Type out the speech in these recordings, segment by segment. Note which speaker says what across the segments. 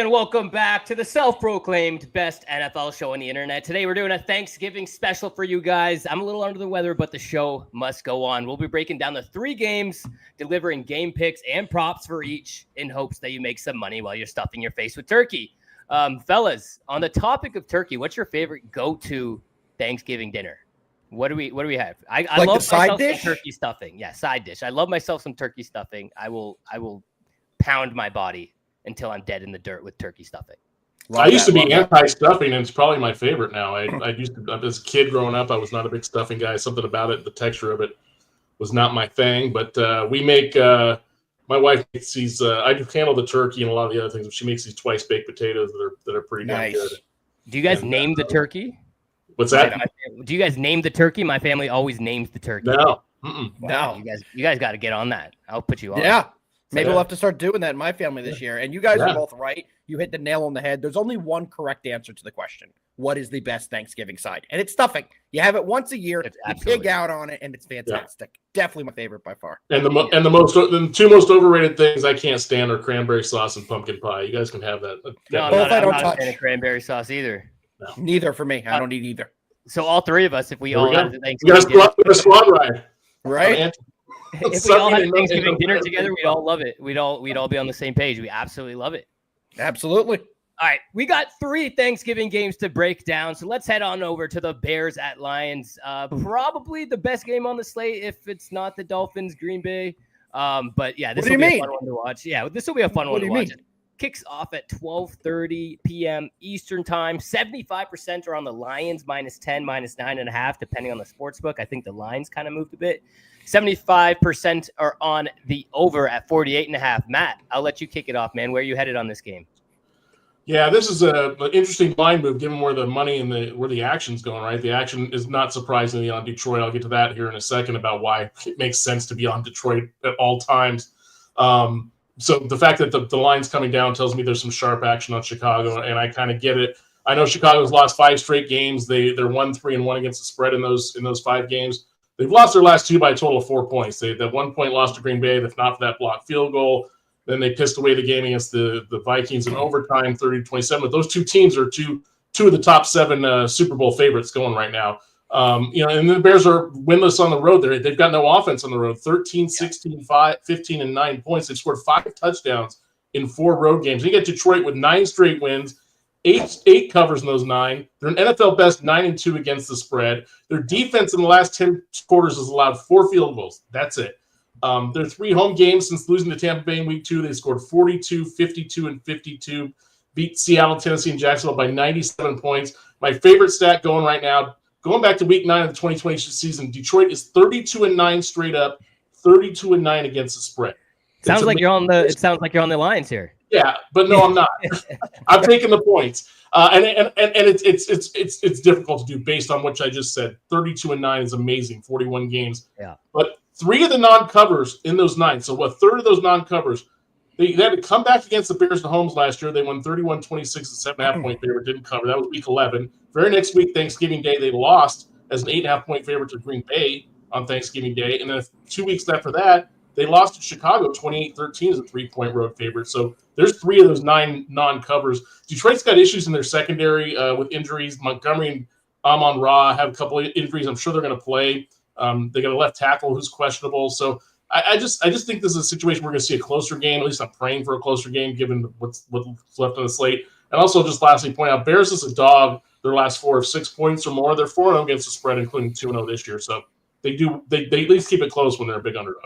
Speaker 1: And welcome back to the self-proclaimed best NFL show on the internet. Today we're doing a Thanksgiving special for you guys. I'm a little under the weather, but the show must go on. We'll be breaking down the 3 games, delivering game picks and props for each in hopes that you make some money while you're stuffing your face with turkey. Fellas, on the topic of turkey, what's your favorite go-to Thanksgiving dinner? What do we have? I
Speaker 2: like
Speaker 1: love
Speaker 2: side dish?
Speaker 1: Some turkey stuffing. Yeah, side dish. I love myself some turkey stuffing. I will pound my body until I'm dead in the dirt with turkey stuffing.
Speaker 3: I used to be anti-stuffing, and it's probably my favorite now. I used to, as a kid growing up, I was not a big stuffing guy. Something about it, the texture of it, was not my thing. But we make, my wife makes these. I can handle the turkey and a lot of the other things, but she makes these twice baked potatoes that are pretty damn good.
Speaker 1: Do you guys name the turkey?
Speaker 3: What's that?
Speaker 1: Do you guys name the turkey? My family always names the turkey.
Speaker 3: No,
Speaker 1: wow, no. You guys got to get on that. I'll put you on.
Speaker 2: Yeah. Maybe we'll have to start doing that in my family this year. And you guys are both right. You hit the nail on the head. There's only one correct answer to the question. What is the best Thanksgiving side? And it's stuffing. You have it once a year. You pig out on it, and it's fantastic. Yeah. Definitely my favorite by far.
Speaker 3: And the 2 most overrated things I can't stand are cranberry sauce and pumpkin pie. You guys can have that.
Speaker 1: No, I'm not a fan of cranberry sauce either.
Speaker 2: No. Neither for me. I don't eat either.
Speaker 1: So all 3 of us, if we all had the
Speaker 3: Thanksgiving dinner, a squad ride,
Speaker 2: right?
Speaker 1: If we all had a Thanksgiving dinner together, we'd all love it. We'd all be on the same page. We absolutely love it.
Speaker 2: Absolutely.
Speaker 1: All right, we got 3 Thanksgiving games to break down, so let's head on over to the Bears at Lions. Probably the best game on the slate if it's not the Dolphins Green Bay. But yeah, this will be a fun one to watch. Yeah, this will be a fun one to watch. It kicks off at 12:30 p.m. Eastern time. 75% are on the Lions, -10, -9.5, depending on the sports book. I think the lines kind of moved a bit. 75% are on the over at 48.5. Matt, I'll let you kick it off, man. Where are you headed on this game?
Speaker 3: Yeah, this is an interesting line move given where the money and where the action's going, right? The action is not surprisingly on Detroit. I'll get to that here in a second about why it makes sense to be on Detroit at all times. So the fact that the line's coming down tells me there's some sharp action on Chicago, and I kind of get it. I know Chicago's lost 5 straight games. They're 1-3-1 against the spread in those 5 games. They've lost their last 2 by a total of 4 points. That 1 point loss to Green Bay, if not for that blocked field goal. Then they pissed away the game against the Vikings in overtime, 30-27. But those 2 teams are two of the top 7 Super Bowl favorites going right now. And the Bears are winless on the road. They've got no offense on the road. 13, 16, 5, 15, and 9 points. They've scored 5 touchdowns in 4 road games. You get Detroit with 9 straight wins. 8 covers in those 9. They're an NFL best 9-2 against the spread. Their defense in the last 10 quarters has allowed 4 field goals. That's it. Their 3 home games since losing to Tampa Bay in week 2, they scored 42, 52, and 52. Beat Seattle, Tennessee, and Jacksonville by 97 points. My favorite stat going right now, going back to week 9 of the 2020 season, Detroit is 32-9 straight up, 32-9 against the spread.
Speaker 1: It sounds like you're on the Lions here.
Speaker 3: Yeah, but no, I'm not. I'm taking the points, and it's difficult to do based on what I just said. 32-9 is amazing. 41 games.
Speaker 1: Yeah,
Speaker 3: but 3 of the non-covers in those 9, so a third of those non-covers, they had to come back against the Bears at home last year. They won 31-26, a 7.5 point favorite, didn't cover. That was week 11. Very next week, Thanksgiving Day, they lost as an 8.5 point favorite to Green Bay on Thanksgiving Day, and then 2 weeks after that, they lost to Chicago 28-13 as a 3-point road favorite. So there's 3 of those 9 non-covers. Detroit's got issues in their secondary with injuries. Montgomery and Amon-Ra have a couple of injuries. I'm sure they're going to play. They got a left tackle who's questionable. So I just think this is a situation we're going to see a closer game. At least I'm praying for a closer game given what's left on the slate. And also just lastly point out, Bears is a dog. Their last 4 of 6 points or more. They're 4-0 against the spread, including 2-0 this year. So they at least keep it close when they're a big underdog.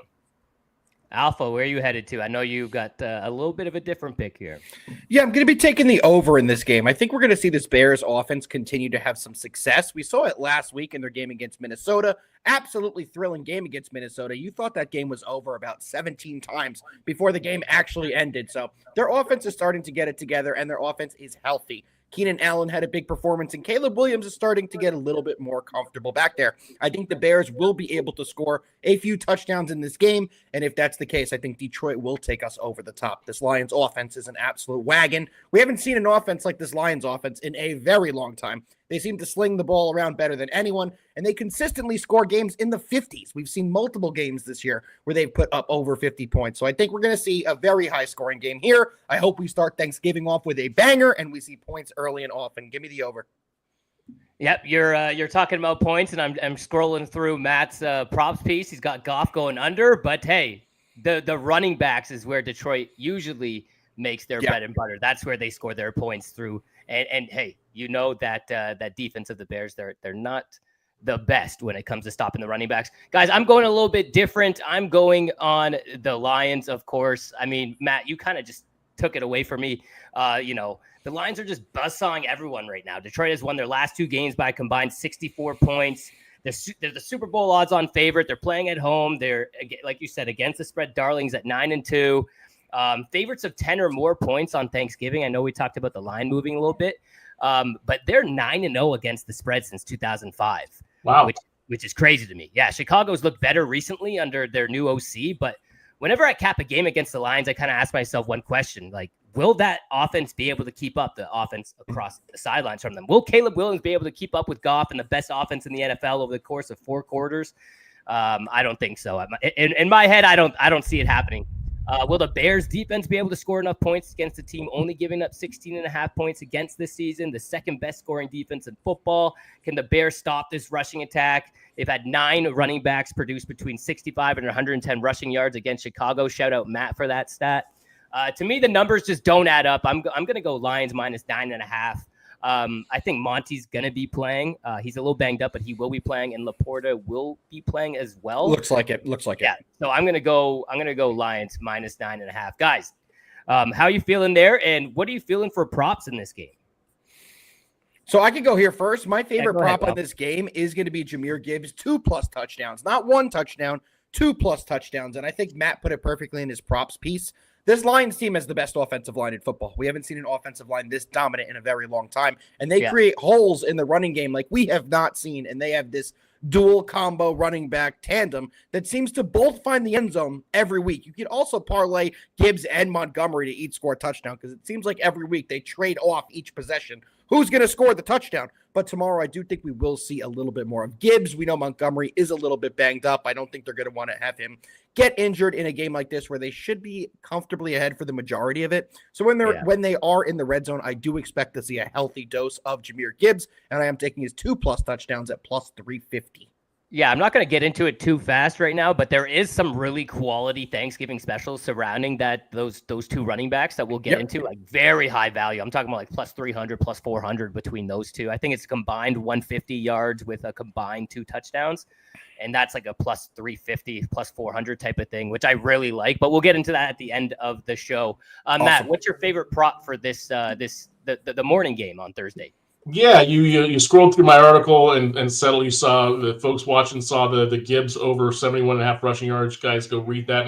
Speaker 1: Alpha, where are you headed to? I know you got a little bit of a different pick here.
Speaker 2: Yeah, I'm going to be taking the over in this game. I think we're going to see this Bears offense continue to have some success. We saw it last week in their game against Minnesota. Absolutely thrilling game against Minnesota. You thought that game was over about 17 times before the game actually ended. So their offense is starting to get it together, and their offense is healthy. Keenan Allen had a big performance, and Caleb Williams is starting to get a little bit more comfortable back there. I think the Bears will be able to score a few touchdowns in this game, and if that's the case, I think Detroit will take us over the top. This Lions offense is an absolute wagon. We haven't seen an offense like this Lions offense in a very long time. They seem to sling the ball around better than anyone, and they consistently score games in the 50s. We've seen multiple games this year where they've put up over 50 points. So I think we're going to see a very high-scoring game here. I hope we start Thanksgiving off with a banger, and we see points early and often. Give me the over.
Speaker 1: Yep, you're talking about points, and I'm scrolling through Matt's props piece. He's got Goff going under, but hey, the running backs is where Detroit usually makes their bread and butter. That's where they score their points through. And hey, you know that that defense of the Bears, they're not the best when it comes to stopping the running backs. Guys, I'm going a little bit different. I'm going on the Lions, of course. I mean, Matt, you kind of just took it away from me. The Lions are just buzzsawing everyone right now. Detroit has won their last 2 games by a combined 64 points. They're the Super Bowl odds-on favorite. They're playing at home. They're, like you said, against the spread darlings at 9-2. Favorites of 10 or more points on Thanksgiving. I know we talked about the line moving a little bit, but they're 9-0 against the spread since 2005.
Speaker 3: Wow.
Speaker 1: Which is crazy to me. Yeah, Chicago's looked better recently under their new OC, but whenever I cap a game against the Lions, I kind of ask myself one question, like, will that offense be able to keep up the offense across the sidelines from them? Will Caleb Williams be able to keep up with Goff and the best offense in the NFL over the course of 4 quarters? I don't think so. In my head, I don't see it happening. Will the Bears defense be able to score enough points against a team only giving up 16.5 points against this season, the second best scoring defense in football? Can the Bears stop this rushing attack? They've had 9 running backs produce between 65 and 110 rushing yards against Chicago. Shout out Matt for that stat. To me, the numbers just don't add up. I'm going to go Lions minus 9.5. I think Monty's going to be playing. He's a little banged up, but he will be playing, and Laporta will be playing as well.
Speaker 2: Looks like it.
Speaker 1: Yeah. So I'm going to go Lions minus 9.5. Guys, how are you feeling there? And what are you feeling for props in this game?
Speaker 2: So I can go here first. My favorite prop on this game is going to be Jahmyr Gibbs, 2+ touchdowns, not 1 touchdown, 2+ touchdowns. And I think Matt put it perfectly in his props piece. This Lions team has the best offensive line in football. We haven't seen an offensive line this dominant in a very long time. And they create holes in the running game like we have not seen. And they have this dual combo running back tandem that seems to both find the end zone every week. You could also parlay Gibbs and Montgomery to each score a touchdown because it seems like every week they trade off each possession. Who's going to score the touchdown? But tomorrow, I do think we will see a little bit more of Gibbs. We know Montgomery is a little bit banged up. I don't think they're going to want to have him get injured in a game like this where they should be comfortably ahead for the majority of it. So when they are in the red zone, I do expect to see a healthy dose of Jahmyr Gibbs, and I am taking his 2+ touchdowns at plus 350.
Speaker 1: Yeah, I'm not going to get into it too fast right now, but there is some really quality Thanksgiving specials surrounding those 2 running backs that we'll get into, like very high value. I'm talking about like plus 300, plus 400 between those 2. I think it's combined 150 yards with a combined 2 touchdowns, and that's like a plus 350, plus 400 type of thing, which I really like. But we'll get into that at the end of the show. Awesome. Matt, what's your favorite prop for the morning game on Thursday?
Speaker 3: Yeah, you scrolled through my article and settled. You saw the folks watching saw the Gibbs over 71.5 rushing yards. Guys, go read that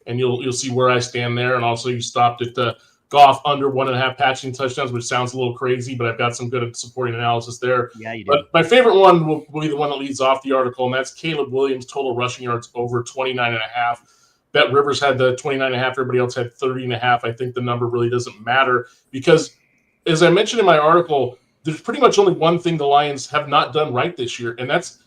Speaker 3: and you'll see where I stand there. And also you stopped at the Goff under 1.5 passing touchdowns, which sounds a little crazy, but I've got some good supporting analysis there.
Speaker 1: Yeah, you do.
Speaker 3: But my favorite one will be the one that leads off the article, and that's Caleb Williams total rushing yards over 29.5. Bet Rivers had the 29.5. Everybody else had 30.5. I think the number really doesn't matter because, as I mentioned in my article, there's pretty much only one thing the Lions have not done right this year, and that's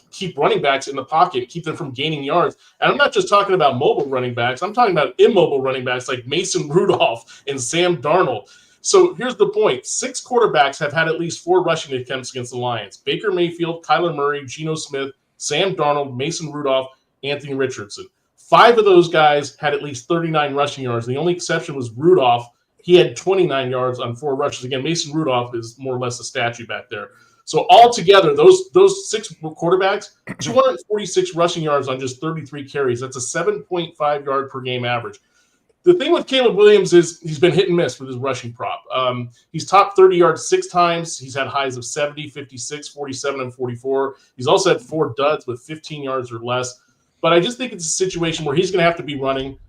Speaker 3: keep running backs in the pocket, keep them from gaining yards. And I'm not just talking about mobile running backs. I'm talking about immobile running backs like Mason Rudolph and Sam Darnold. So here's the point. 6 quarterbacks have had at least 4 rushing attempts against the Lions. Baker Mayfield, Kyler Murray, Geno Smith, Sam Darnold, Mason Rudolph, Anthony Richardson. 5 of those guys had at least 39 rushing yards. The only exception was Rudolph. He had 29 yards on 4 rushes. Again, Mason Rudolph is more or less a statue back there. So altogether, those 6 quarterbacks, 246 rushing yards on just 33 carries. That's a 7.5 yard per game average. The thing with Caleb Williams is he's been hit and miss with his rushing prop. He's topped 30 yards 6 times. He's had highs of 70, 56, 47, and 44. He's also had 4 duds with 15 yards or less. But I just think it's a situation where he's going to have to be running.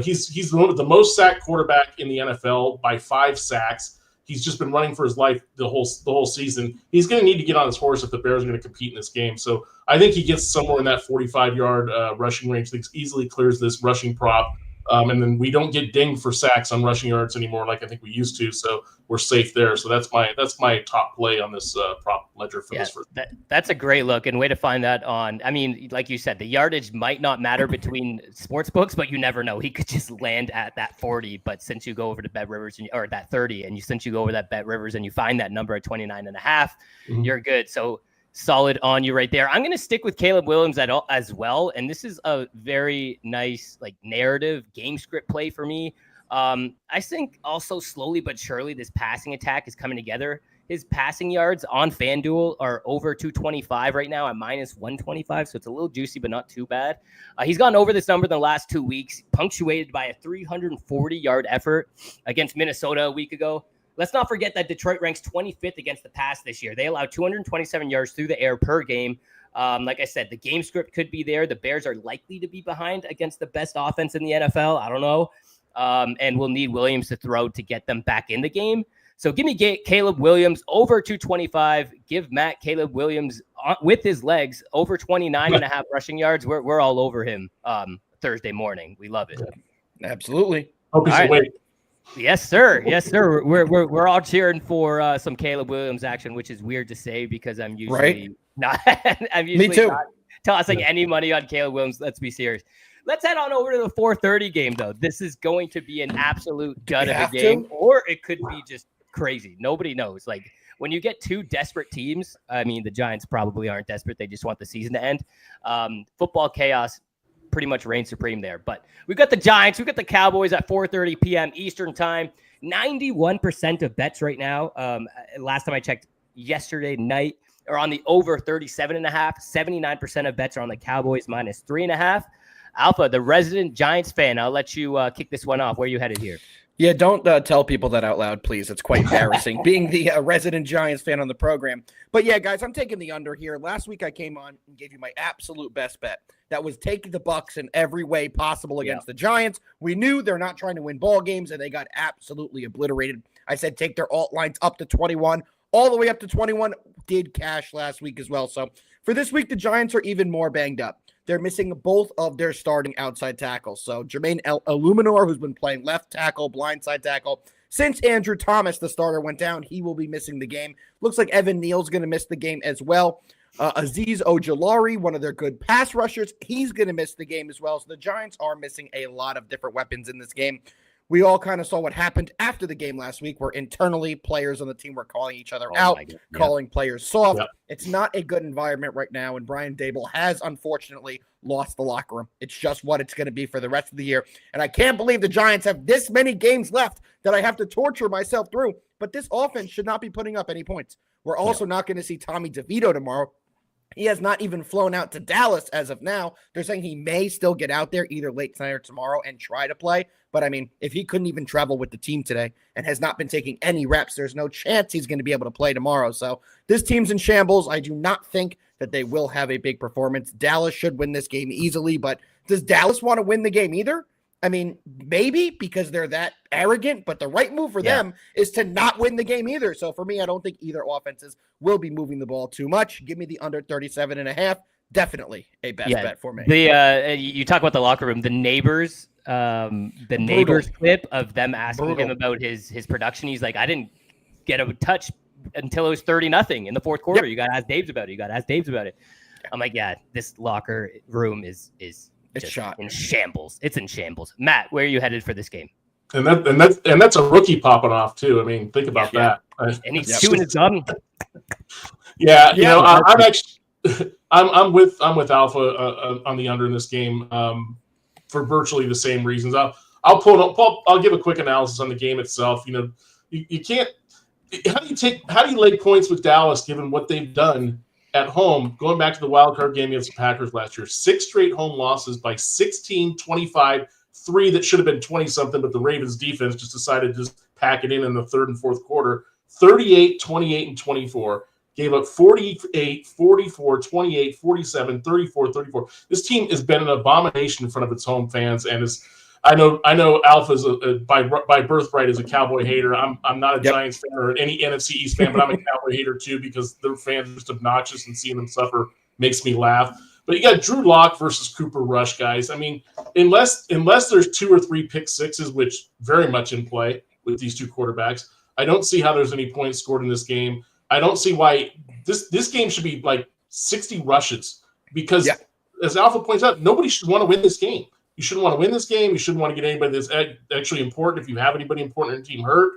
Speaker 3: He's the most sacked quarterback in the NFL by 5 sacks. He's just been running for his life the whole season. He's going to need to get on his horse if the Bears are going to compete in this game. So I think he gets somewhere in that 45-yard rushing range. That easily clears this rushing prop. And then we don't get dinged for sacks on rushing yards anymore, like I think we used to. So we're safe there. So that's my top play on this prop ledger for this first.
Speaker 1: That's a great look and way to find that on. I mean, like you said, the yardage might not matter between sports books, but you never know. He could just land at that 40. But since you go over to Bet Rivers or that 30, and since you go over that Bet Rivers and you find that number at 29.5, you're good. So solid on you right there. I'm going to stick with Caleb Williams as well. And this is a very nice narrative game script play for me. I think also slowly but surely this passing attack is coming together. His passing yards on FanDuel are over 225 right now at minus 125. So it's a little juicy, but not too bad. He's gone over this number in the last 2 weeks, punctuated by a 340-yard effort against Minnesota a week ago. Let's not forget that Detroit ranks 25th against the pass this year. They allow 227 yards through the air per game. Like I said, the game script could be there. The Bears are likely to be behind against the best offense in the NFL. I don't know. And we'll need Williams to throw to get them back in the game. So give me Caleb Williams over 225. Give Matt Caleb Williams with his legs over 29.5 rushing yards. We're all over him Thursday morning. We love it.
Speaker 2: Absolutely.
Speaker 3: Hope he's awake.
Speaker 1: Yes, sir. Yes, sir. We're all cheering for some Caleb Williams action, which is weird to say because I'm usually not. I'm usually
Speaker 2: Me too.
Speaker 1: not tossing any money on Caleb Williams. Let's be serious. Let's head on over to the 4:30 game, though. This is going to be an absolute gut of a game, or it could be just crazy. Nobody knows. Like when you get two desperate teams, I mean, the Giants probably aren't desperate. They just want the season to end. Football chaos pretty much reigns supreme there. But we've got the Giants, we've got the Cowboys at 4:30 p.m. Eastern time. 91% of bets right now. Last time I checked yesterday night are on the over 37.5. 79% of bets are on the Cowboys minus 3.5. Alpha, the resident Giants fan, I'll let you kick this one off. Where are you headed here?
Speaker 2: Yeah, don't tell people that out loud, please. It's quite embarrassing being the resident Giants fan on the program. But yeah, guys, I'm taking the under here. Last week I came on and gave you my absolute best bet. That was take the Bucs in every way possible against the Giants. We knew they're not trying to win ball games, and they got absolutely obliterated. I said take their alt lines up to 21, all the way up to 21. Did cash last week as well. So for this week, the Giants are even more banged up. They're missing both of their starting outside tackles. So Jermaine Illuminor, who's been playing left tackle, blindside tackle, since Andrew Thomas, the starter, went down, he will be missing the game. Looks like Evan Neal's going to miss the game as well. Azeez Ojulari, one of their good pass rushers, he's going to miss the game as well. So the Giants are missing a lot of different weapons in this game. We all kind of saw what happened after the game last week, where internally players on the team were calling each other out, calling players soft. Yep. It's not a good environment right now, and Brian Daboll has, unfortunately, lost the locker room. It's just what it's going to be for the rest of the year. And I can't believe the Giants have this many games left that I have to torture myself through. But this offense should not be putting up any points. We're also not going to see Tommy DeVito tomorrow. He has not even flown out to Dallas as of now. They're saying he may still get out there either late tonight or tomorrow and try to play. But, I mean, if he couldn't even travel with the team today and has not been taking any reps, there's no chance he's going to be able to play tomorrow. So this team's in shambles. I do not think that they will have a big performance. Dallas should win this game easily, but does Dallas want to win the game either? I mean, maybe because they're that arrogant, but the right move for them is to not win the game either. So for me, I don't think either offenses will be moving the ball too much. Give me the under 37.5. Definitely a best bet for me.
Speaker 1: You talk about the locker room, the neighbors clip of them asking him about his production. He's like, I didn't get a touch until it was 30-0 in the fourth quarter. You got to ask Daves about it. I'm like, yeah, this locker room is
Speaker 2: it's shot
Speaker 1: in shambles. It's in shambles. Matt, where are you headed for this game?
Speaker 3: And that's a rookie popping off too. I mean, think about that.
Speaker 1: And he's chewing his gum.
Speaker 3: Yeah, you know, I'm actually I'm with Alpha on the under in this game for virtually the same reasons. I'll give a quick analysis on the game itself. You know, you can't. How do you lay points with Dallas given what they've done at home, going back to the wild card game against the Packers last year? 6 straight home losses by 16, 25, 3 that should have been 20-something, but the Ravens defense just decided to just pack it in the third and fourth quarter. 38, 28, and 24. Gave up 48, 44, 28, 47, 34, 34. This team has been an abomination in front of its home fans and is I know Alpha's by birthright is a Cowboy hater. I'm not a Giants fan or any NFC East fan, but I'm a Cowboy hater too because their fans are just obnoxious and seeing them suffer makes me laugh. But you got Drew Lock versus Cooper Rush, guys. I mean, unless there's 2 or 3 pick sixes, which very much in play with these two quarterbacks, I don't see how there's any points scored in this game. I don't see why this game should be like 60 rushes because, as Alpha points out, nobody should want to win this game. You shouldn't want to win this game. You shouldn't want to get anybody that's actually important if you have anybody important in your team hurt.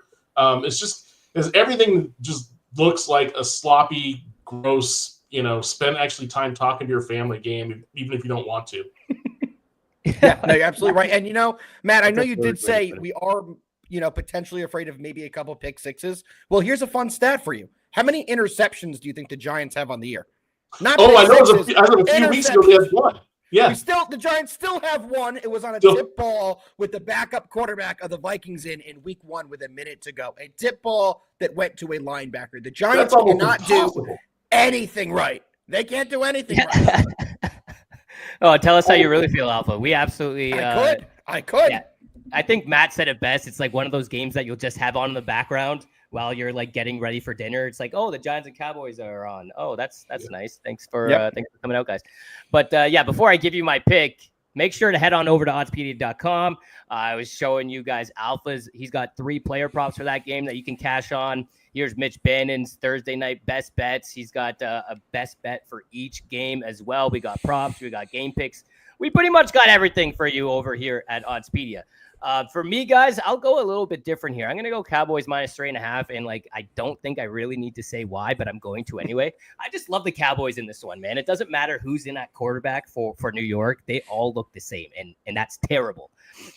Speaker 3: It's just because everything just looks like a sloppy, gross, spend actually time talking to your family game, even if you don't want to.
Speaker 2: Yeah, no, you're absolutely right. And, Matt, I know you did say we are, potentially afraid of maybe a couple pick sixes. Well, here's a fun stat for you. How many interceptions do you think the Giants have on the year? Not
Speaker 3: I know as of a few weeks ago, they had one. Yeah.
Speaker 2: The Giants still have one. It was on a tip ball with the backup quarterback of the Vikings in week 1 with a minute to go. A tip ball that went to a linebacker. The Giants cannot do anything right. They can't do anything right.
Speaker 1: Oh, tell us how you really feel, Alpha. We absolutely
Speaker 2: I could.
Speaker 1: Yeah. I think Matt said it best. It's like one of those games that you'll just have on in the background while you're like getting ready for dinner. It's like, oh, the Giants and Cowboys are on. Oh, that's nice. Thanks for coming out, guys. But before I give you my pick, make sure to head on over to oddspedia.com. I was showing you guys Alpha's. He's got 3 player props for that game that you can cash on. Here's Mitch Bannon's Thursday night best bets. He's got a best bet for each game as well. We got props. We got game picks. We pretty much got everything for you over here at Oddspedia. For me, guys, I'll go a little bit different here. I'm going to go Cowboys -3.5. And I don't think I really need to say why, but I'm going to anyway. I just love the Cowboys in this one, man. It doesn't matter who's in that quarterback for New York. They all look the same, and that's terrible.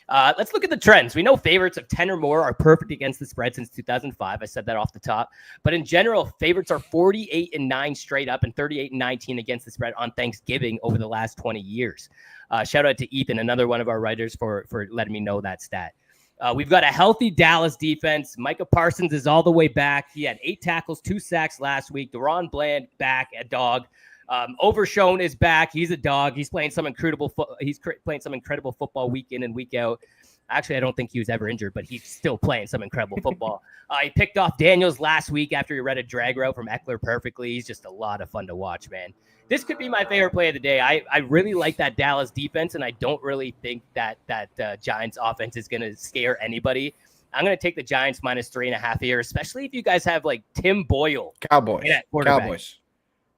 Speaker 1: Let's look at the trends. We know favorites of 10 or more are perfect against the spread since 2005. I said that off the top. But in general, favorites are 48-9 straight up and 38-19 against the spread on Thanksgiving over the last 20 years. Shout out to Ethan, another one of our writers, for letting me know that stat. We've got a healthy Dallas defense. Micah Parsons is all the way back. He had 8 tackles, 2 sacks last week. Deron Bland back, a dog. Overshown is back. He's a dog. He's playing some incredible football week in and week out. Actually, I don't think he was ever injured, but he's still playing some incredible football. He picked off Daniels last week after he read a drag route from Eckler perfectly. He's just a lot of fun to watch, man. This could be my favorite play of the day. I really like that Dallas defense, and I don't really think that Giants offense is going to scare anybody. I'm going to take the Giants -3.5 here, especially if you guys have Tim Boyle.
Speaker 2: Cowboys.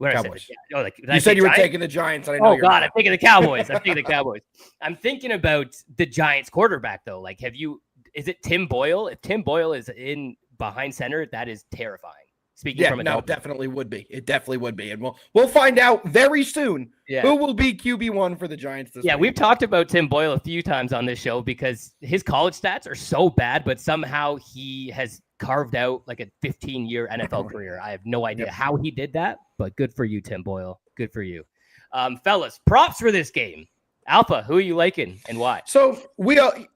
Speaker 2: You said you were taking the Giants. And I know
Speaker 1: I'm taking the Cowboys. I'm thinking about the Giants quarterback, though. Is it Tim Boyle? If Tim Boyle is in behind center, that is terrifying. It
Speaker 2: definitely would be. It definitely would be. And we'll find out very soon who will be QB1 for the Giants this week.
Speaker 1: We've talked about Tim Boyle a few times on this show because his college stats are so bad, but somehow he has carved out a 15-year NFL career. I have no idea how he did that, but good for you, Tim Boyle. Good for you. Fellas, props for this game. Alpha, who are you liking and why?
Speaker 2: So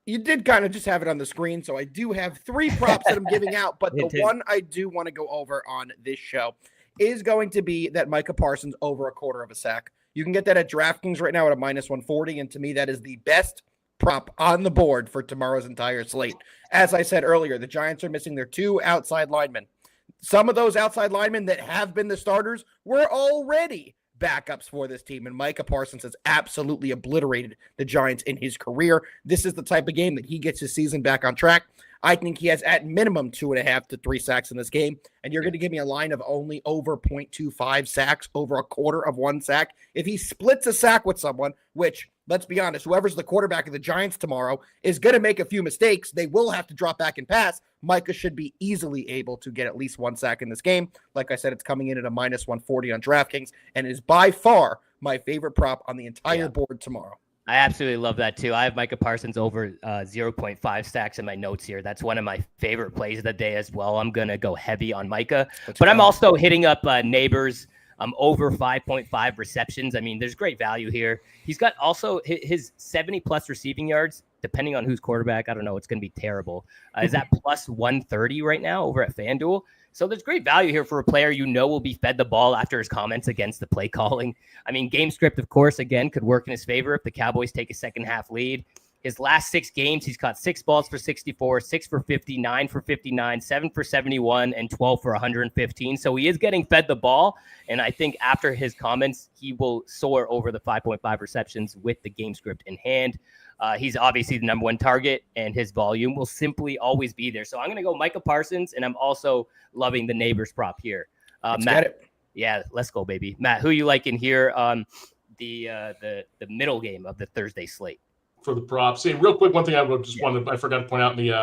Speaker 2: you did kind of just have it on the screen. So I do have 3 props that I'm giving out, but the one I do want to go over on this show is going to be that Micah Parsons over 1/4 of a sack. You can get that at DraftKings right now at a -140. And to me, that is the best prop on the board for tomorrow's entire slate. As I said earlier, the Giants are missing their 2 outside linemen. Some of those outside linemen that have been the starters were already backups for this team, and Micah Parsons has absolutely obliterated the Giants in his career. This is the type of game that he gets his season back on track. I think he has at minimum 2.5 to 3 sacks in this game, and you're going to give me a line of only over 0.25 sacks, over 1/4 of 1 sack. If he splits a sack with someone, which, let's be honest, whoever's the quarterback of the Giants tomorrow is going to make a few mistakes. They will have to drop back and pass. Micah should be easily able to get at least 1 sack in this game. Like I said, it's coming in at a -140 on DraftKings and is by far my favorite prop on the entire board tomorrow.
Speaker 1: I absolutely love that too. I have Micah Parsons over 0.5 sacks in my notes here. That's one of my favorite plays of the day as well. I'm going to go heavy on Micah, but I'm also hitting up Neighbors over 5.5 receptions. I mean, there's great value here. He's got also his 70+ receiving yards, depending on who's quarterback. I don't know. It's going to be terrible. Is that +130 right now over at FanDuel? So there's great value here for a player will be fed the ball after his comments against the play calling. I mean, game script, of course, again, could work in his favor if the Cowboys take a second half lead. His last 6 games, he's caught 6 balls for 64, 6 for 50, 9 for 59, 7 for 71, and 12 for 115. So he is getting fed the ball. And I think after his comments, he will soar over the 5.5 receptions with the game script in hand. He's obviously the number 1 target, and his volume will simply always be there. So I'm going to go Micah Parsons, and I'm also loving the neighbors prop here. Matt, yeah, let's go, baby. Matt, who you like in here on the middle game of the Thursday slate?
Speaker 3: For the props. Hey, real quick, one thing I forgot to point out in the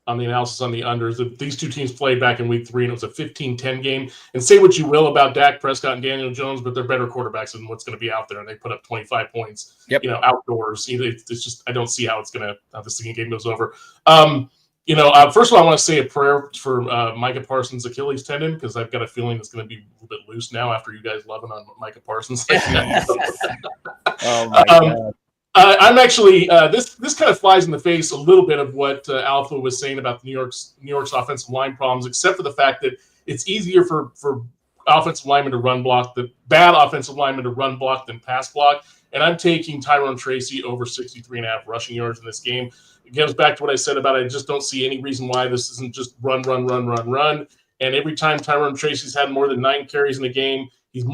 Speaker 3: on the analysis on the unders that these two teams played back in week 3, and it was a 15-10 game. And say what you will about Dak Prescott and Daniel Jones, but they're better quarterbacks than what's going to be out there, and they put up 25 points. Outdoors. It's just I don't see how this game goes over. First of all, I want to say a prayer for Micah Parsons' Achilles tendon, because I've got a feeling it's going to be a little bit loose now after you guys loving on Micah Parsons.
Speaker 2: Oh my God.
Speaker 3: I'm actually this kind of flies in the face a little bit of what Alpha was saying about New York's offensive line problems, except for the fact that it's easier for offensive linemen to run block, the bad offensive linemen to run block than pass block. And I'm taking Tyrone Tracy over 63.5 rushing yards in this game. It goes back to what I said about I just don't see any reason why this isn't just run. And every time Tyrone Tracy's had more than 9 carries in a game, he's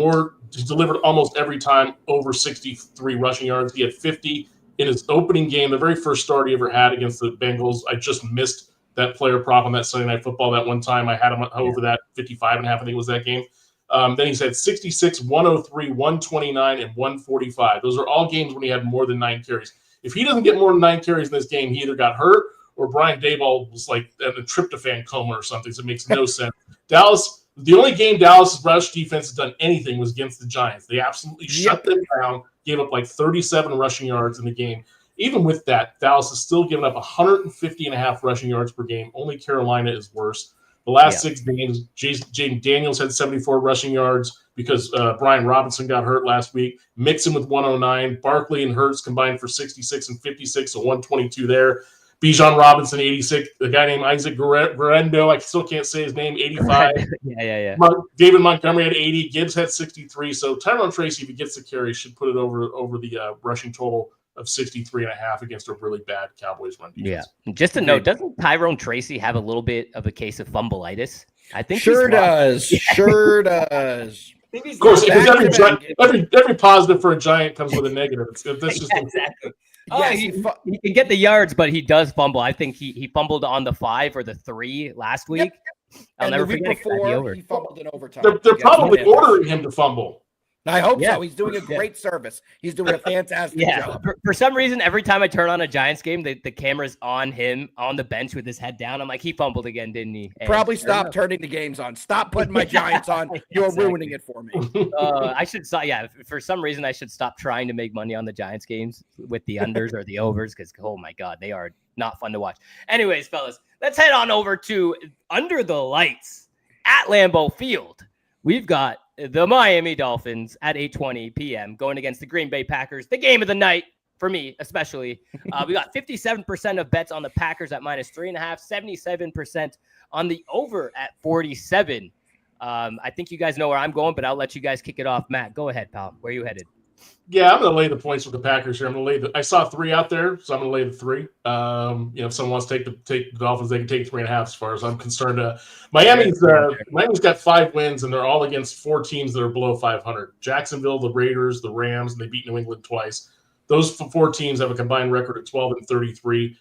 Speaker 3: delivered almost every time over 63 rushing yards. He had 50 in his opening game, the very first start he ever had against the Bengals. I just missed that player prop on that Sunday Night Football that one time. I had him over that 55.5, I think it was that game. Then he's had 66, 103, 129, and 145. Those are all games when he had more than 9 carries. If he doesn't get more than 9 carries in this game, he either got hurt or Brian Daboll was like in a tryptophan coma or something, so it makes no sense. The only game Dallas' rush defense has done anything was against the Giants. They absolutely shut them down, gave up like 37 rushing yards in the game. Even with that, Dallas has still given up 150.5 rushing yards per game. Only Carolina is worse. The last 6 games, Jaden Daniels had 74 rushing yards because Brian Robinson got hurt last week. Mixon with 109. Barkley and Hurts combined for 66 and 56, so 122 there. Bijan Robinson, 86. The guy named Isaac Guerrero, I still can't say his name, 85.
Speaker 1: Yeah.
Speaker 3: David Montgomery had 80. Gibbs had 63. So Tyrone Tracy, if he gets the carry, should put it over the rushing total of 63.5 against a really bad Cowboys run defense.
Speaker 1: Yeah. Just a note, doesn't Tyrone Tracy have a little bit of a case of fumbleitis? I think
Speaker 2: sure does. Sure does.
Speaker 3: Of course, because every positive for a Giant comes with a negative. That's just
Speaker 1: exactly. He can get the yards, but he does fumble. I think he fumbled on the 5 or the 3 last week. I'll never forget
Speaker 2: before he fumbled in overtime.
Speaker 3: They're probably ordering him to fumble.
Speaker 2: I hope so. He's doing a great service. He's doing a fantastic job.
Speaker 1: For some reason, every time I turn on a Giants game, the camera's on him on the bench with his head down. I'm like, he fumbled again, didn't he? And
Speaker 2: probably stop turning the games on. Stop putting my Giants on. You're ruining it for me.
Speaker 1: I should stop. Yeah, for some reason, I should stop trying to make money on the Giants games with the unders or the overs because, oh my God, they are not fun to watch. Anyways, fellas, let's head on over to Under the Lights at Lambeau Field. We've got the Miami Dolphins at 8:20 p.m. going against the Green Bay Packers, the game of the night for me, especially. We got 57% of bets on the Packers at -3.5, 77% on the over at 47. I think you guys know where I'm going, but I'll let you guys kick it off. Matt, go ahead, pal. Where are you headed?
Speaker 3: Yeah, I'm going to lay the points with the Packers here. I saw 3 out there, so I'm going to lay the 3. If someone wants to take the Dolphins, they can take 3.5 as far as I'm concerned. Miami's got 5 wins, and they're all against 4 teams that are below 500. Jacksonville, the Raiders, the Rams, and they beat New England twice. Those 4 teams have a combined record of 12-33.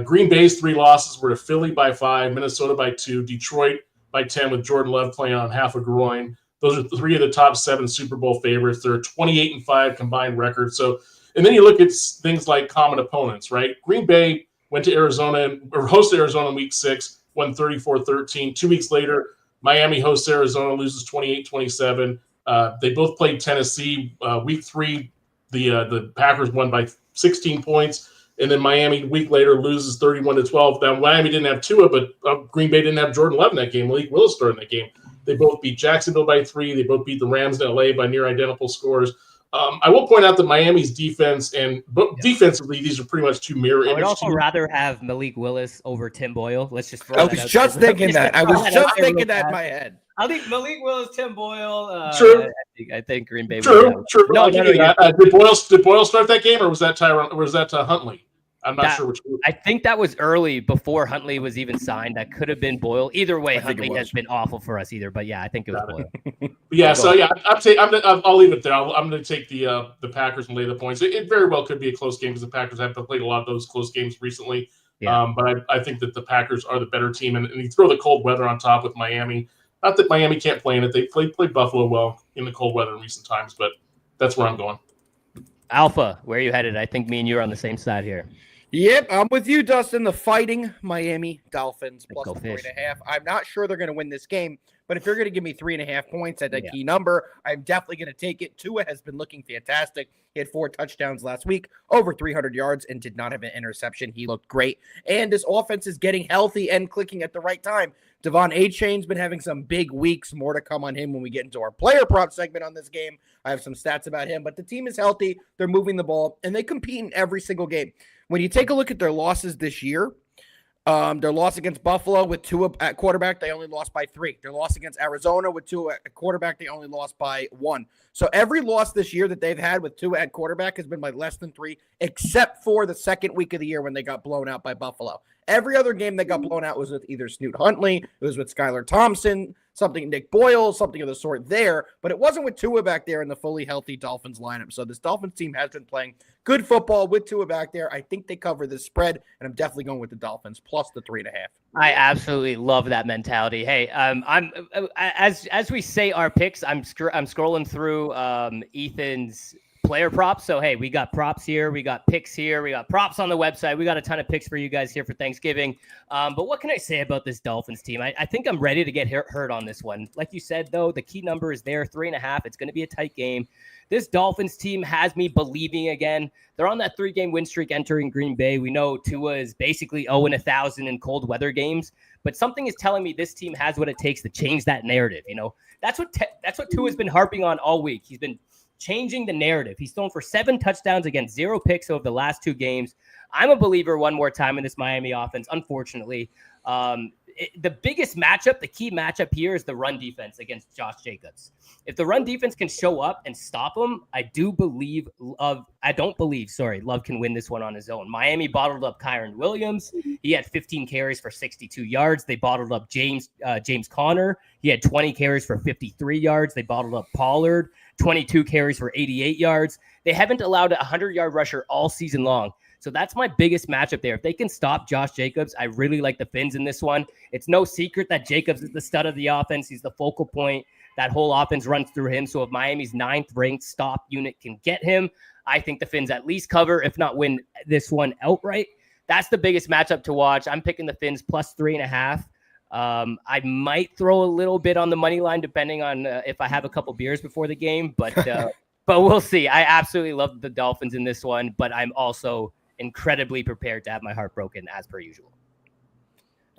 Speaker 3: Green Bay's 3 losses were to Philly by 5, Minnesota by 2, Detroit by 10 with Jordan Love playing on half a groin. Those are 3 of the top 7 Super Bowl favorites. They're 28-5 combined record. So, and then you look at things like common opponents, right? Green Bay went to Arizona or hosted Arizona in week 6, won 34-13. 2 weeks later, Miami hosts Arizona, loses 28-27. They both played Tennessee. Week 3, the Packers won by 16 points. And then Miami, a week later, loses 31-12. Now, Miami didn't have Tua, but Green Bay didn't have Jordan Love in that game. Malik Willis started in that game. They both beat Jacksonville by 3. They both beat the Rams in LA by near identical scores. I will point out that Miami's defense defensively, these are pretty much 2 mirror images.
Speaker 1: I would also rather have Malik Willis over Tim Boyle. Let's just throw
Speaker 2: I was just thinking that. I was just thinking that in my head.
Speaker 1: I think Malik Willis, Tim Boyle.
Speaker 3: True.
Speaker 1: I think Green Bay.
Speaker 3: True.
Speaker 1: No,
Speaker 3: did Boyle start that game, or was that Tyron? Or was that Huntley? I'm not sure which.
Speaker 1: I think that was early before Huntley was even signed. That could have been Boyle. Either way, Huntley has been awful for us either. But yeah, I think it was Boyle.
Speaker 3: Yeah, so yeah, I'll leave it there. I'm going to take the Packers and lay the points. It very well could be a close game because the Packers have played a lot of those close games recently. Yeah. But I think that the Packers are the better team, and you throw the cold weather on top with Miami. Not that Miami can't play in it. They played Buffalo well in the cold weather in recent times, but that's where I'm going.
Speaker 1: Alpha, where are you headed? I think me and you are on the same side here.
Speaker 2: Yep, I'm with you, Dustin. The Fighting Miami Dolphins plus 3.5. I'm not sure they're going to win this game, but if you're going to give me 3.5 points at a key number, I'm definitely going to take it. Tua has been looking fantastic. He had 4 touchdowns last week, over 300 yards, and did not have an interception. He looked great, and this offense is getting healthy and clicking at the right time. Devon A-Chain's been having some big weeks. More to come on him when we get into our player prop segment on this game. I have some stats about him, but the team is healthy. They're moving the ball, and they compete in every single game. When you take a look at their losses this year, their loss against Buffalo with Tua at quarterback, they only lost by 3. Their loss against Arizona with Tua at quarterback, they only lost by 1. So every loss this year that they've had with Tua at quarterback has been by less than 3, except for the second week of the year when they got blown out by Buffalo. Every other game that got blown out was with either Snoot Huntley, it was with Skylar Thompson, something Nick Boyle, something of the sort there, but it wasn't with Tua back there in the fully healthy Dolphins lineup. So this Dolphins team has been playing good football with Tua back there. I think they cover this spread, and I'm definitely going with the Dolphins plus the 3.5.
Speaker 1: I absolutely love that mentality. Hey, I'm as we say our picks, I'm scrolling through Ethan's player props. So, hey, we got props here. We got picks here. We got props on the website. We got a ton of picks for you guys here for Thanksgiving. But what can I say about this Dolphins team? I think I'm ready to get hurt on this one. Like you said, though, the key number is there, 3.5. It's going to be a tight game. This Dolphins team has me believing again. They're on that 3-game win streak entering Green Bay. We know Tua is basically 0-1,000 in cold weather games, but something is telling me this team has what it takes to change that narrative. You know, that's what Tua's been harping on all week. He's been changing the narrative. He's thrown for 7 touchdowns against 0 picks over the last 2 games. I'm a believer one more time in this Miami offense, unfortunately. The biggest matchup, the key matchup here is the run defense against Josh Jacobs. If the run defense can show up and stop him, I don't believe Love can win this one on his own. Miami bottled up Kyron Williams. He had 15 carries for 62 yards. They bottled up James Conner. He had 20 carries for 53 yards. They bottled up Pollard, 22 carries for 88 yards. They haven't allowed a 100-yard rusher all season long. So that's my biggest matchup there. If they can stop Josh Jacobs, I really like the Fins in this one. It's no secret that Jacobs is the stud of the offense. He's the focal point. That whole offense runs through him. So if Miami's 9th-ranked stop unit can get him, I think the Fins at least cover, if not win this one outright. That's the biggest matchup to watch. I'm picking the Fins plus 3.5. I might throw a little bit on the money line depending on if I have a couple beers before the game, but we'll see. I absolutely love the Dolphins in this one, but I'm also incredibly prepared to have my heart broken as per usual.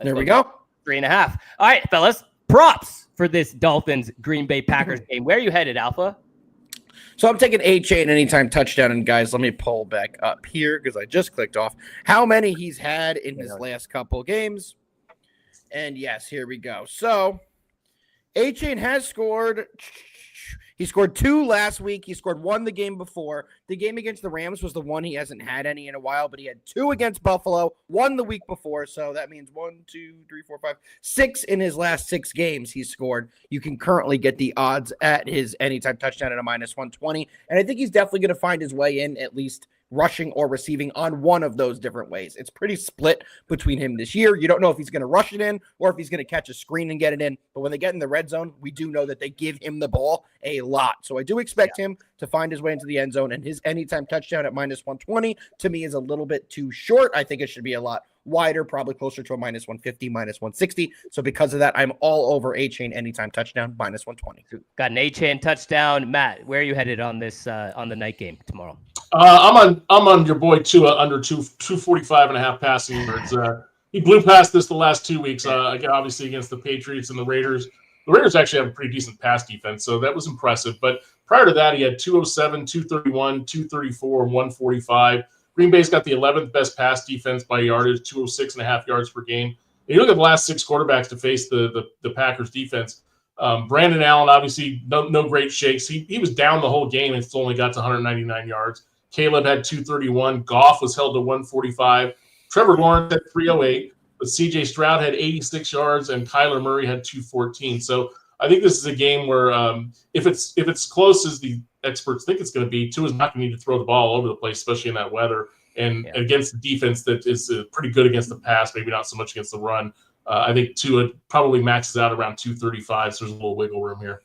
Speaker 2: There we go.
Speaker 1: 3.5. All right, fellas, props for this Dolphins Green Bay Packers game. Where are you headed, Alpha?
Speaker 2: So I'm taking A-Chain anytime touchdown. And guys, let me pull back up here because I just clicked off how many he's had in his last couple games. And yes, here we go. So A-Chain has scored. He scored 2 last week. He scored 1 the game before. The game against the Rams was the one he hasn't had any in a while, but he had 2 against Buffalo, 1 the week before. So that means 6 in his last 6 games he's scored. You can currently get the odds at his anytime touchdown at a -120. And I think he's definitely going to find his way in at least rushing or receiving on one of those different ways. It's pretty split between him this year. You don't know if he's going to rush it in or if he's going to catch a screen and get it in. But when they get in the red zone, we do know that they give him the ball a lot. So I do expect him to find his way into the end zone, and his anytime touchdown at -120 to me is a little bit too short. I think it should be a lot wider, probably closer to a -150, -160. So because of that, I'm all over A-Chain anytime touchdown, -120.
Speaker 1: Got an A-Chain touchdown. Matt, where are you headed on this on the night game tomorrow?
Speaker 3: I'm on your boy Tua under 245.5 passing yards. He blew past this the last 2 weeks. Again, obviously against the Patriots and the Raiders. The Raiders actually have a pretty decent pass defense, so that was impressive. But prior to that, he had 207, 231, 234, 145. Green Bay's got the 11th best pass defense by yardage, 206.5 yards per game. And you look at the last 6 quarterbacks to face the Packers defense. Brandon Allen, obviously, no great shakes. He was down the whole game and still only got to 199 yards. Caleb had 231. Goff was held to 145. Trevor Lawrence had 308. But CJ Stroud had 86 yards, and Kyler Murray had 214. So I think this is a game where if it's close as the experts think it's going to be, Tua's not going to need to throw the ball all over the place, especially in that weather. And against the defense that is pretty good against the pass, maybe not so much against the run. I think Tua probably maxes out around 235, so there's a little wiggle room here.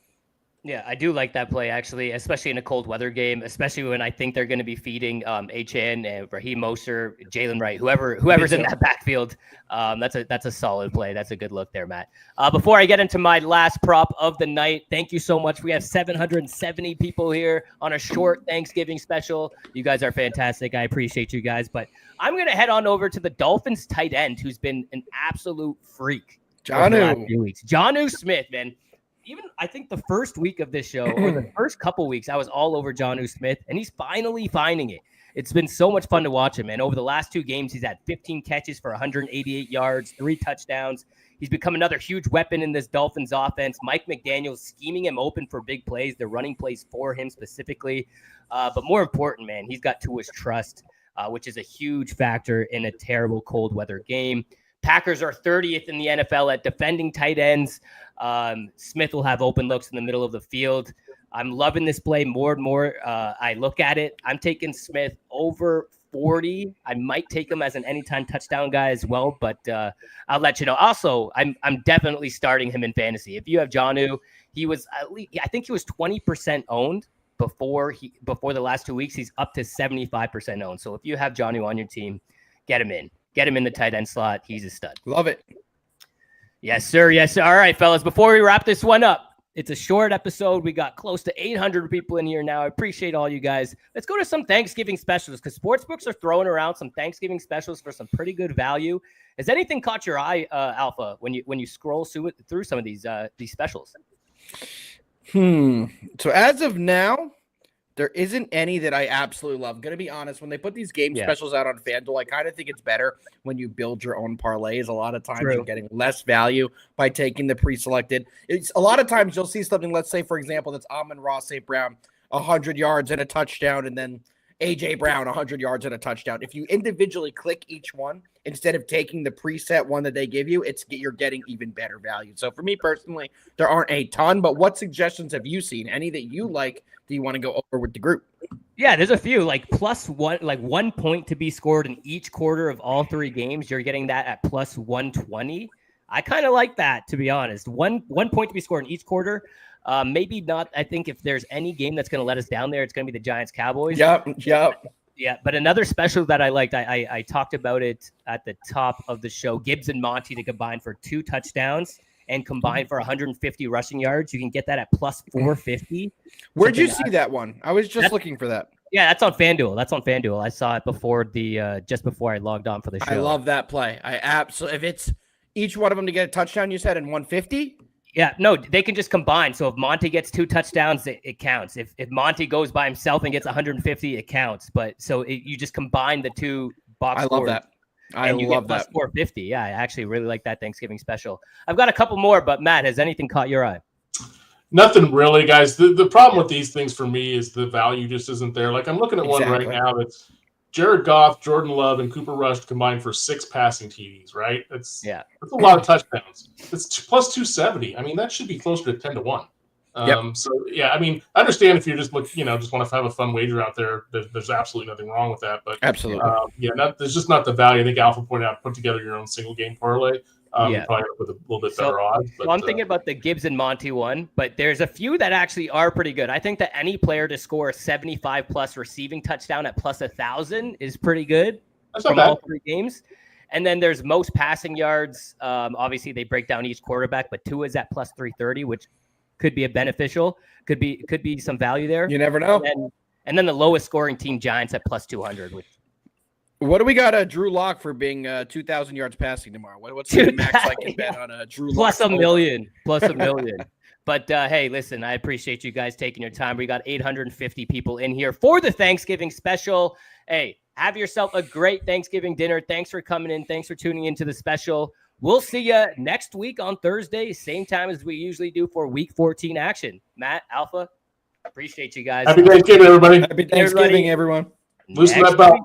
Speaker 1: Yeah, I do like that play, actually, especially in a cold weather game, especially when I think they're going to be feeding HN and Raheem Mostert, Jalen Wright, whoever's in that backfield. That's a solid play. That's a good look there, Matt. Before I get into my last prop of the night, thank you so much. We have 770 people here on a short Thanksgiving special. You guys are fantastic. I appreciate you guys. But I'm going to head on over to the Dolphins tight end, who's been an absolute freak. Jonnu Smith, man. Even I think the first week of this show, or the first couple weeks, I was all over Jonnu Smith, and he's finally finding it. It's been so much fun to watch him. And over the last 2 games, he's had 15 catches for 188 yards, 3 touchdowns. He's become another huge weapon in this Dolphins offense. Mike McDaniel's scheming him open for big plays. They're running plays for him specifically. But more important, man, he's got Tua's trust, which is a huge factor in a terrible cold weather game. Packers are 30th in the NFL at defending tight ends. Smith will have open looks in the middle of the field. I'm loving this play more and more. I look at it. I'm taking Smith over 40. I might take him as an anytime touchdown guy as well, but I'll let you know. Also, I'm definitely starting him in fantasy. If you have Jonnu, he was at least, I think he was 20% owned before the last 2 weeks. He's up to 75% owned. So if you have Jonnu on your team, get him in. Get him in the tight end slot. He's a stud.
Speaker 2: Love it.
Speaker 1: Yes, sir. Yes, sir. All right, fellas. Before we wrap this one up, it's a short episode. We got close to 800 people in here now. I appreciate all you guys. Let's go to some Thanksgiving specials because sportsbooks are throwing around some Thanksgiving specials for some pretty good value. Has anything caught your eye, Alpha, when you scroll through some of these specials?
Speaker 2: So as of now, there isn't any that I absolutely love. I'm going to be honest. When they put these game specials out on FanDuel, I kind of think it's better when you build your own parlays. A lot of times you're getting less value by taking the pre-selected. It's a lot of times you'll see something, let's say, for example, that's Amon-Ra St. Brown, 100 yards and a touchdown, and then A.J. Brown, 100 yards and a touchdown. If you individually click each one, instead of taking the preset one that they give you, you're getting even better value. So for me personally, there aren't a ton, but what suggestions have you seen? Any that you like? Do you want to go over with the group?
Speaker 1: Yeah, there's a few, like +1, like 1 point to be scored in each quarter of all 3 games. You're getting that at +120. I kind of like that, to be honest. One point to be scored in each quarter. Maybe not. I think if there's any game that's going to let us down there, it's going to be the Giants-Cowboys.
Speaker 2: Yep.
Speaker 1: Yeah, but another special that I liked, I talked about it at the top of the show, Gibbs and Monty to combine for 2 touchdowns and combine for 150 rushing yards. You can get that at +450.
Speaker 2: Where'd you see that one? I was just looking for that.
Speaker 1: Yeah, that's on FanDuel. I saw it before just before I logged on for the show.
Speaker 2: I love that play. I absolutely. If it's each one of them to get a touchdown, you said in 150.
Speaker 1: Yeah, no, they can just combine. So if Monty gets 2 touchdowns, it counts. If Monty goes by himself and gets 150, it counts. But you just combine the 2 box scores.
Speaker 2: I love that. I love that.
Speaker 1: +450. Yeah, I actually really like that Thanksgiving special. I've got a couple more, but Matt, has anything caught your eye?
Speaker 3: Nothing really, guys. The problem with these things for me is the value just isn't there. Like I'm looking at one right now that's Jared Goff, Jordan Love, and Cooper Rush combined for 6 passing TDs, right? That's a lot of touchdowns. It's +270. I mean, that should be closer to 10-1. So yeah, I mean, I understand if you're just just want to have a fun wager out there. There's absolutely nothing wrong with that. But
Speaker 2: absolutely,
Speaker 3: there's just not the value. I think Alpha pointed out, put together your own single game parlay. Probably with a little bit better odds. But,
Speaker 1: so I'm thinking about the Gibbs and Monty one, but there's a few that actually are pretty good. I think that any player to score a 75+ receiving touchdown at +1,000 is pretty good from all 3 games. And then there's most passing yards. Obviously, they break down each quarterback, but Tua is at +330, which could be a beneficial. Could be some value there.
Speaker 2: You never know.
Speaker 1: And then the lowest scoring team, Giants, at +200.
Speaker 2: What do we got Drew Lock for being 2,000 yards passing tomorrow? What's the max I can bet on Drew Lock?
Speaker 1: +1 million. +1 million. But hey, listen, I appreciate you guys taking your time. We got 850 people in here for the Thanksgiving special. Hey, have yourself a great Thanksgiving dinner. Thanks for coming in. Thanks for tuning into the special. We'll see you next week on Thursday, same time as we usually do for Week 14 action. Matt, Alpha, appreciate you guys.
Speaker 3: Happy Thanksgiving, everybody.
Speaker 2: Happy Thanksgiving, everyone.
Speaker 3: Loosen
Speaker 1: Next
Speaker 3: that belt.